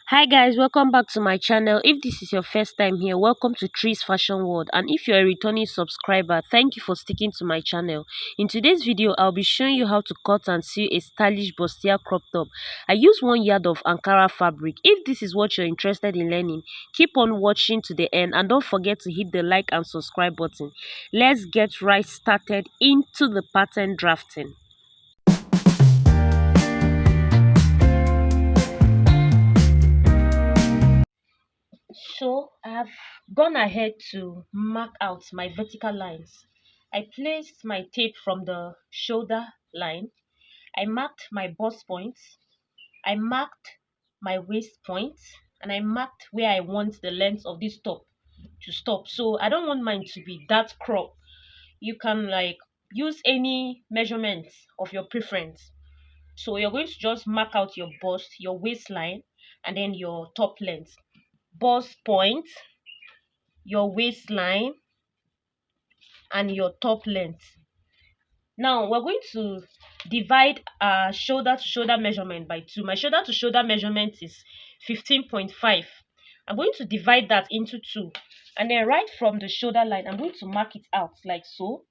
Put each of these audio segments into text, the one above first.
Hi guys, welcome back to my channel. If this is your first time here, welcome to Tree's Fashion World, and if you're a returning subscriber, thank you for sticking to my channel. In today's video, I'll be showing you how to cut and sew a stylish bustier crop top. I use 1 yard of Ankara fabric. If this is what you're interested in learning, keep on watching to the end and don't forget to hit the like and subscribe button. Let's get right started into the pattern drafting. So I have gone ahead to mark out my vertical lines. I placed my tape from the shoulder line. I marked my bust points. I marked my waist point, and I marked where I want the length of this top to stop. So I don't want mine to be that crop. You can use any measurement of your preference. So you're going to just mark out your bust, your waistline, and then your top length. Bust point, your waistline, and your top length. Now we're going to divide our shoulder to shoulder measurement by 2. My shoulder to shoulder measurement is 15.5. I'm going to divide that into 2, and then right from the shoulder line I'm going to mark it out like so.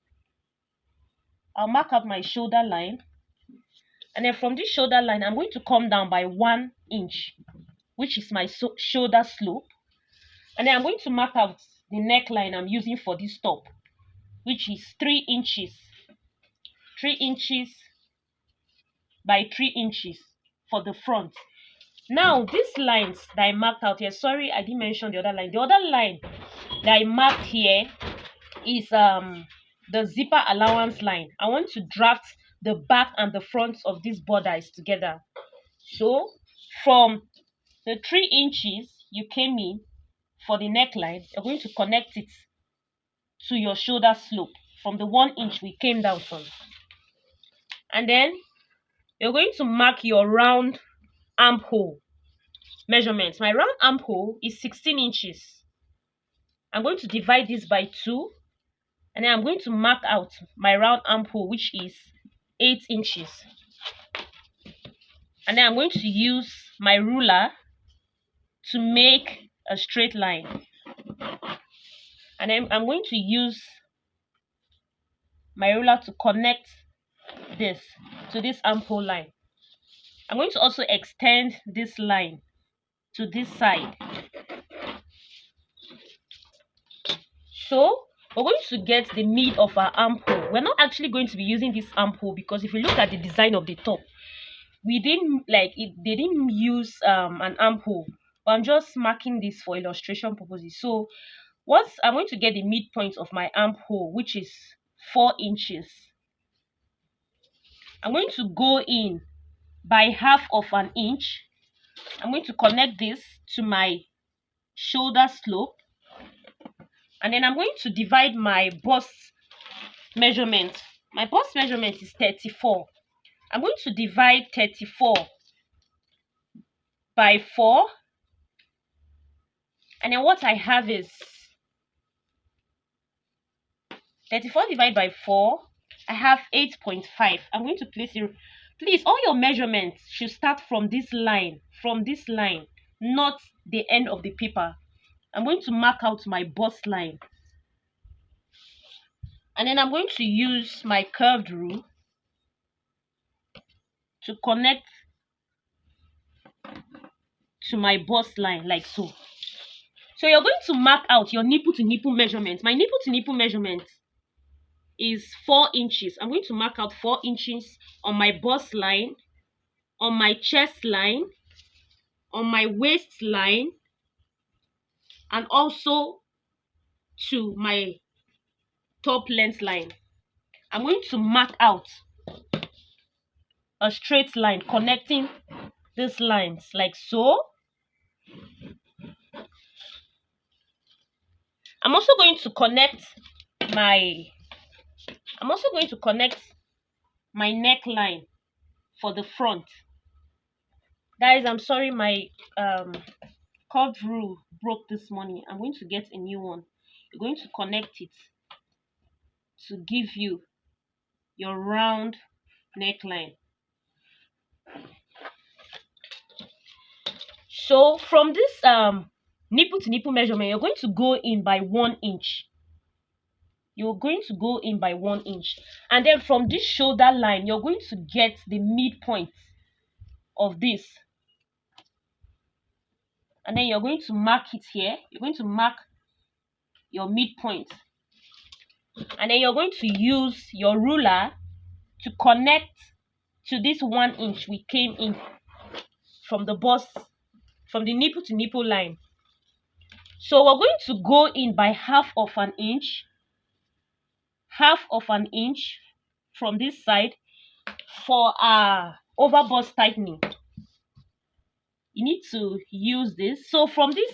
I'll mark out my shoulder line, and then from this shoulder line I'm going to come down by 1 inch, which is my shoulder slope, and then I'm going to mark out the neckline I'm using for this top, which is 3 inches 3 inches by 3 inches for the front. Now these lines that I marked out here, sorry I didn't mention the other line. The other line that I marked here is the zipper allowance line. I want to draft the back and the front of these borders together. So from the 3 inches you came in for the neckline, you're going to connect it to your shoulder slope from the 1 inch we came down from, and then you're going to mark your round armhole measurements. My round armhole is 16 inches. I'm going to divide this by 2, and then I'm going to mark out my round armhole, which is 8 inches. And then I'm going to use my ruler to make a straight line. And then I'm going to use my ruler to connect this to this armhole line. I'm going to also extend this line to this side. So we're going to get the mid of our armhole. We're not actually going to be using this armhole because if you look at the design of the top, we didn't they didn't use an armhole, but I'm just marking this for illustration purposes. So what I'm going to get the midpoint of my armhole, which is 4 inches. I'm going to go in by half of an inch. I'm going to connect this to my shoulder slope, and then I'm going to divide my bust measurement. My bust measurement is 34. I'm going to divide 34 by 4, and then what I have is 34 divided by 4. I have 8.5. I'm going to place it. Please, all your measurements should start from this line, not the end of the paper. I'm going to mark out my bust line, and then I'm going to use my curved rule to connect to my bust line like so. So you're going to mark out your nipple to nipple measurement. My nipple to nipple measurement is 4 inches. I'm going to mark out 4 inches on my bust line, on my chest line, on my waist line, and also to my top length line. I'm going to mark out a straight line connecting these lines like so. I'm also going to connect my neckline for the front. Guys, I'm sorry my curved rule broke this morning. I'm going to get a new one. You're going to connect it to give you your round neckline. So from this nipple to nipple measurement, you're going to go in by 1 inch. You're going to go in by 1 inch, and then from this shoulder line, you're going to get the midpoint of this, and then you're going to mark it here. You're going to mark your midpoint, and then you're going to use your ruler to connect to this 1 inch we came in from the bust, from the nipple to nipple line. So we're going to go in by half of an inch from this side for our over bust tightening. You need to use this. So from this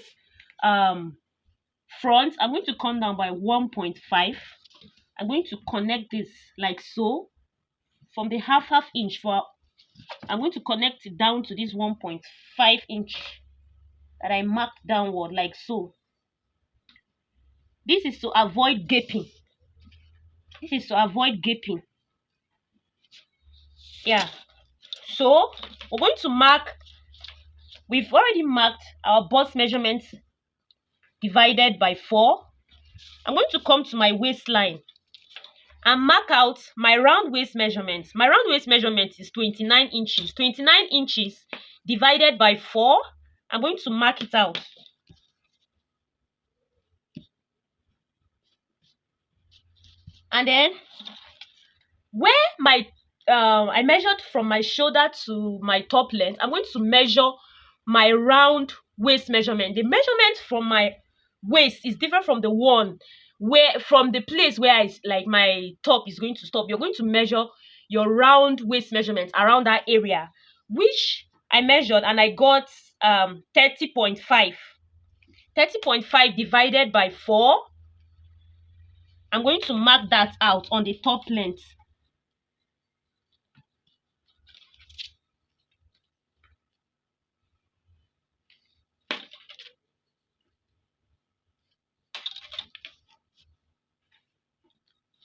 front, I'm going to come down by 1.5. I'm going to connect this like so. From the half inch, I'm going to connect it down to this 1.5 inch that I marked downward like so. This is to avoid gaping. Yeah. So we're going to mark. We've already marked our bust measurements divided by 4. I'm going to come to my waistline and mark out my round waist measurement. My round waist measurement is 29 inches. 29 inches divided by 4. I'm going to mark it out. And then where my I measured from my shoulder to my top length, I'm going to measure my round waist measurement. The measurement from my waist is different from the one from the place where my top is going to stop. You're going to measure your round waist measurement around that area, which I measured, and I got 30.5. 30.5 divided by 4. I'm going to mark that out on the top length.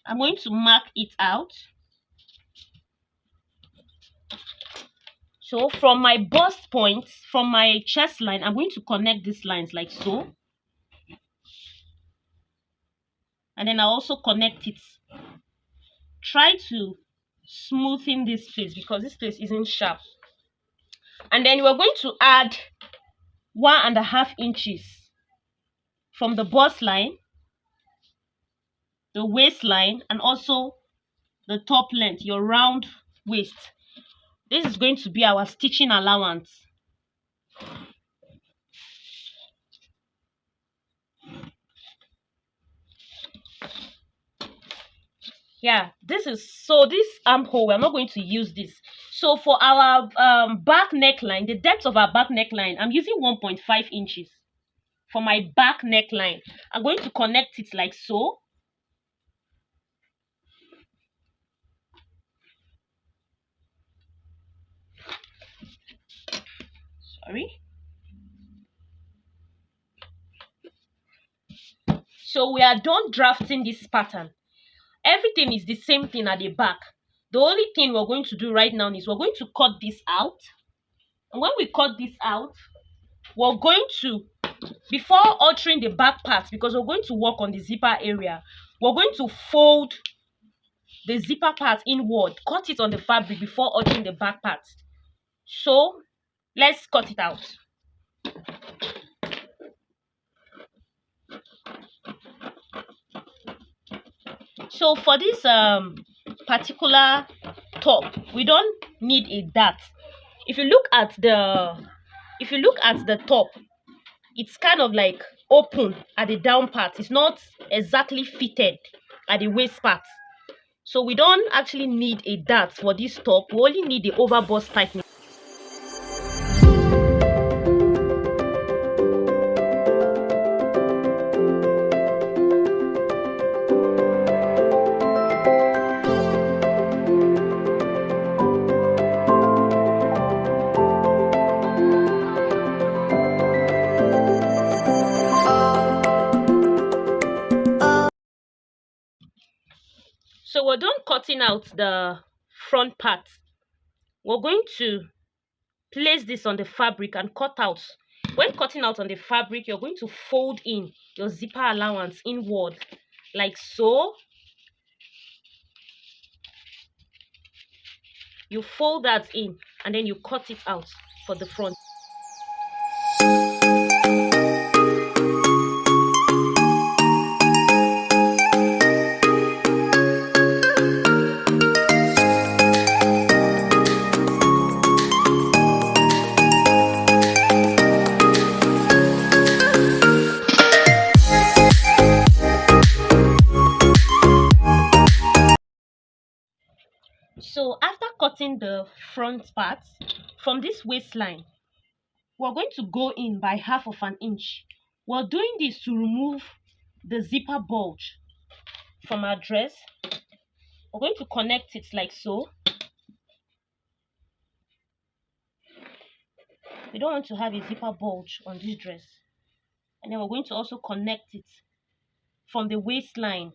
I'm going to mark it out. So from my bust point, from my chest line, I'm going to connect these lines like so. And then I also connect it. Try to smoothen this place because this place isn't sharp. And then we're going to add 1.5 inches from the bust line, the waistline, and also the top length, your round waist. This is going to be our stitching allowance. Yeah, this armhole, we're not going to use this. So for our back neckline, the depth of our back neckline, I'm using 1.5 inches for my back neckline. I'm going to connect it like so. So we are done drafting this pattern. Everything is the same thing at the back. The only thing we're going to do right now is we're going to cut this out. And when we cut this out, we're going to, before altering the back part, because we're going to work on the zipper area, we're going to fold the zipper part inward, cut it on the fabric before altering the back part. So let's cut it out. So for this particular top, we don't need a dart. If you look at the top, it's kind of like open at the down part. It's not exactly fitted at the waist part. So we don't actually need a dart for this top. We only need the over bust tightening. So we're done cutting out the front part. We're going to place this on the fabric and cut out When cutting out on the fabric, you're going to fold in your zipper allowance inward, like so. You fold that in and then you cut it out for the front. So after cutting the front part from this waistline, we're going to go in by 1/2 inch. We're doing this to remove the zipper bulge from our dress. We're going to connect it like so. We don't want to have a zipper bulge on this dress. And then we're going to also connect it from the waistline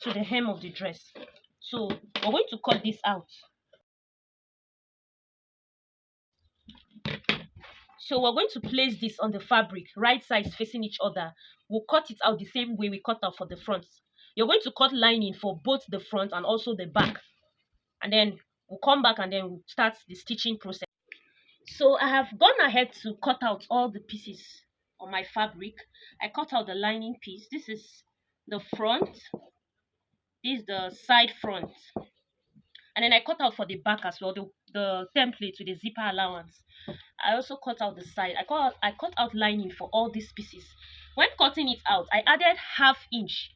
to the hem of the dress. So we're going to cut this out. So we're going to place this on the fabric, right sides facing each other. We'll cut it out the same way we cut out for the front. You're going to cut lining for both the front and also the back. And then we'll come back and then we'll start the stitching process. So I have gone ahead to cut out all the pieces on my fabric. I cut out the lining piece. This is the front. This is the side front. And then I cut out for the back as well, the template with the zipper allowance. I also cut out the side. I cut out lining for all these pieces. When cutting it out, I added 1/2 inch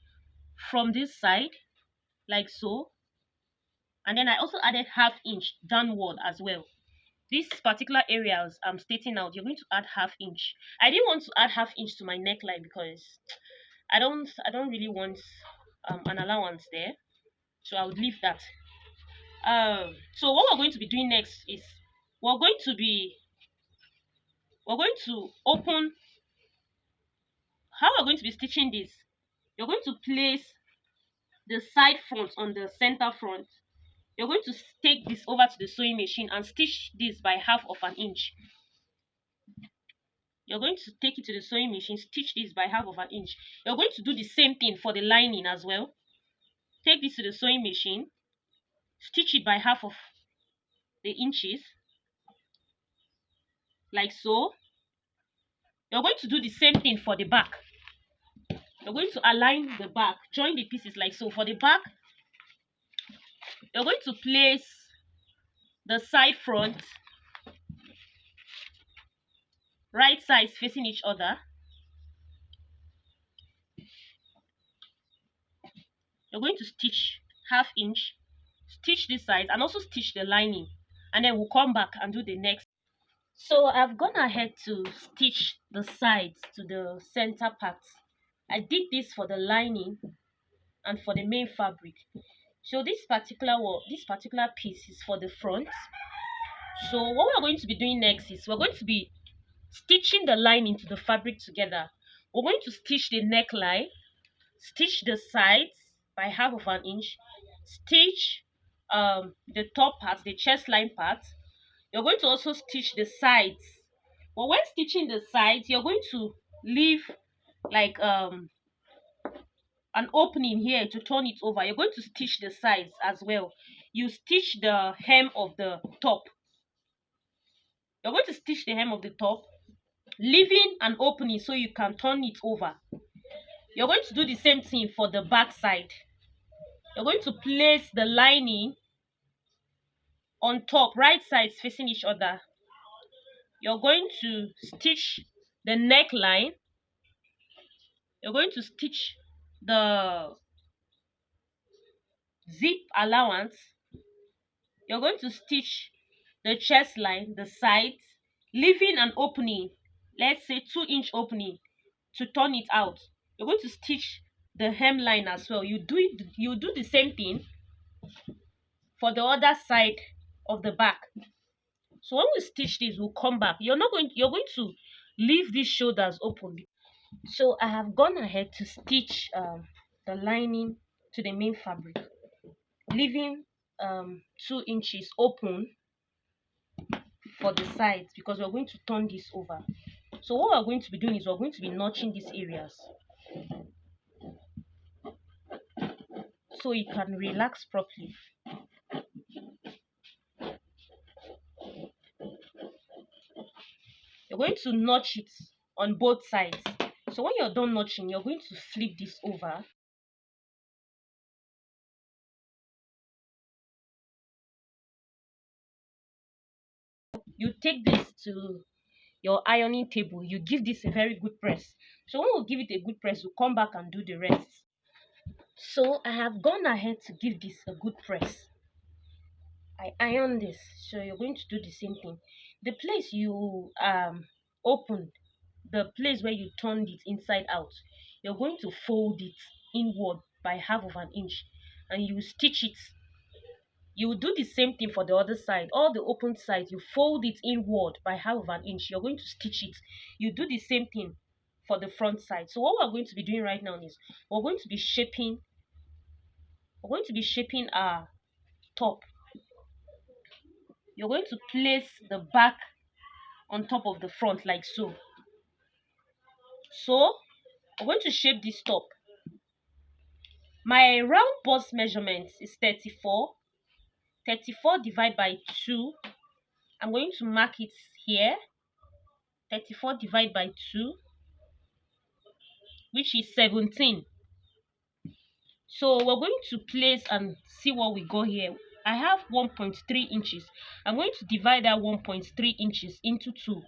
from this side, like so. And then I also added 1/2 inch downward as well. These particular areas I'm stating out, you're going to add 1/2 inch. I didn't want to add 1/2 inch to my neckline because I don't really want an allowance there. So I would leave that. So what we're going to be doing next is we're going to open. How we're going to be stitching this, you're going to place the side front on the center front. You're going to take this over to the sewing machine and stitch this by 1/2 inch. You're going to take it to the sewing machine, stitch this by 1/2 inch. You're going to do the same thing for the lining as well. Take this to the sewing machine, stitch it by 1/2 inches, like so. You're going to do the same thing for the back. You're going to align the back, join the pieces like so. For the back, you're going to place the side front, right sides facing each other. You're going to stitch 1/2 inch, stitch this side and also stitch the lining, and then we'll come back and do the next. So I've gone ahead to stitch the sides to the center part. I did this for the lining and for the main fabric. So this particular piece is for the front. So what we're going to be doing next is we're going to be stitching the lining to the fabric together. We're going to stitch the neckline, stitch the sides by 1/2 inch, stitch the top part, the chest line part. You're going to also stitch the sides. But when stitching the sides, you're going to leave like an opening here to turn it over. You're going to stitch the sides as well. You stitch the hem of the top. You're going to stitch the hem of the top, leaving an opening so you can turn it over. You're going to do the same thing for the back side. You're going to place the lining on top, right sides facing each other. You're going to stitch the neckline. You're going to stitch the zip allowance. You're going to stitch the chest line, the sides, leaving an opening, let's say 2-inch opening, to turn it out. You're going to stitch the hemline as well. You do the same thing for the other side of the back. So when we stitch this, we'll come back. You're going to leave these shoulders open. So I have gone ahead to stitch the lining to the main fabric, leaving 2 inches open for the sides because we're going to turn this over. So what we're going to be doing is we're going to be notching these areas so it can relax properly. You're going to notch it on both sides. So when you're done notching, you're going to flip this over. You take this to your ironing table, you give this a very good press. So when we give it a good press, we'll come back and do the rest. So I have gone ahead to give this a good press. I iron this, so you're going to do the same thing. The place you opened, the place where you turned it inside out, you're going to fold it inward by half of an inch, and you stitch it. You will do the same thing for the other side. All the open sides, you fold it inward by half of an inch. You're going to stitch it. You do the same thing for the front side. So what we're going to be doing right now is we're going to be shaping our top. You're going to place the back on top of the front like so. So we're going to shape this top. My round bust measurement is 34. 34 divided by 2. I'm going to mark it here. 34 divided by 2, which is 17. So we're going to place and see what we got here. I have 1.3 inches. I'm going to divide that 1.3 inches into 2.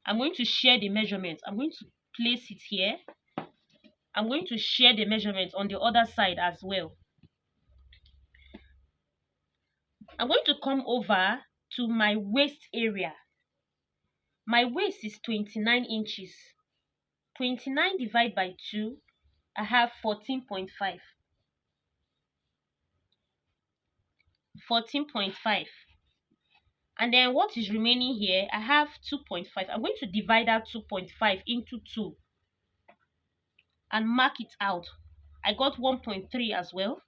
I'm going to share the measurements. I'm going to place it here. I'm going to share the measurements on the other side as well. I'm going to come over to my waist area. My waist is 29 inches. 29 divided by 2, I have 14.5. 14.5. And then what is remaining here, I have 2.5. I'm going to divide that 2.5 into 2 and mark it out. I got 1.3 as well.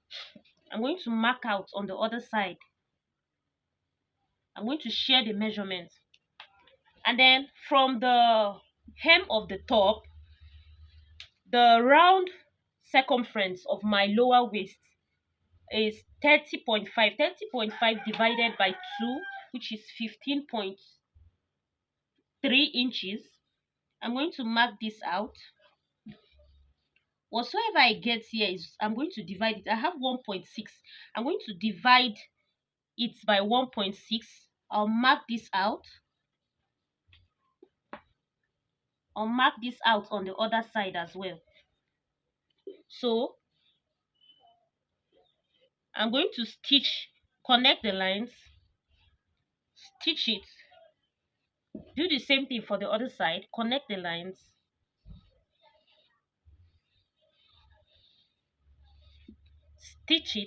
I'm going to mark out on the other side. I'm going to share the measurements. And then from the hem of the top, the round circumference of my lower waist is 30.5. 30.5 divided by 2, which is 15.3 inches. I'm going to mark this out. Whatsoever I get here is I'm going to divide it. I have 1.6. I'm going to divide it by 1.6. I'll mark this out. I'll mark this out on the other side as well. So I'm going to connect the lines, stitch it, do the same thing for the other side, connect the lines, stitch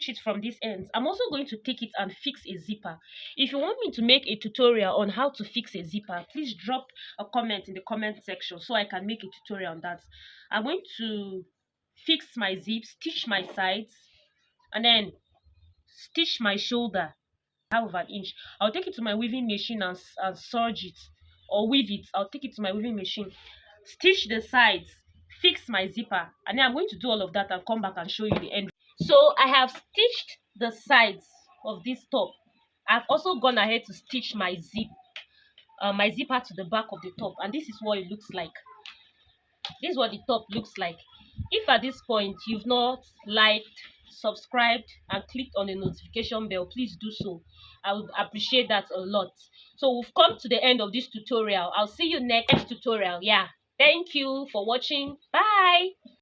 it from this end. I'm also going to take it and fix a zipper. If you want me to make a tutorial on how to fix a zipper, please drop a comment in the comment section so I can make a tutorial on that. I'm going to fix my zip, stitch my sides, and then stitch my shoulder half of an inch. I'll take it to my weaving machine and serge it or weave it. I'll take it to my weaving machine, stitch the sides, fix my zipper, and then I'm going to do all of that and come back and show you the end. So I have stitched the sides of this top. I've also gone ahead to stitch my zipper to the back of the top, and this is what it looks like. This is what the top looks like. If at this point you've not liked, subscribed, and clicked on the notification bell, please do so. I would appreciate that a lot. So we've come to the end of this tutorial. I'll see you next tutorial. Yeah, thank you for watching. Bye.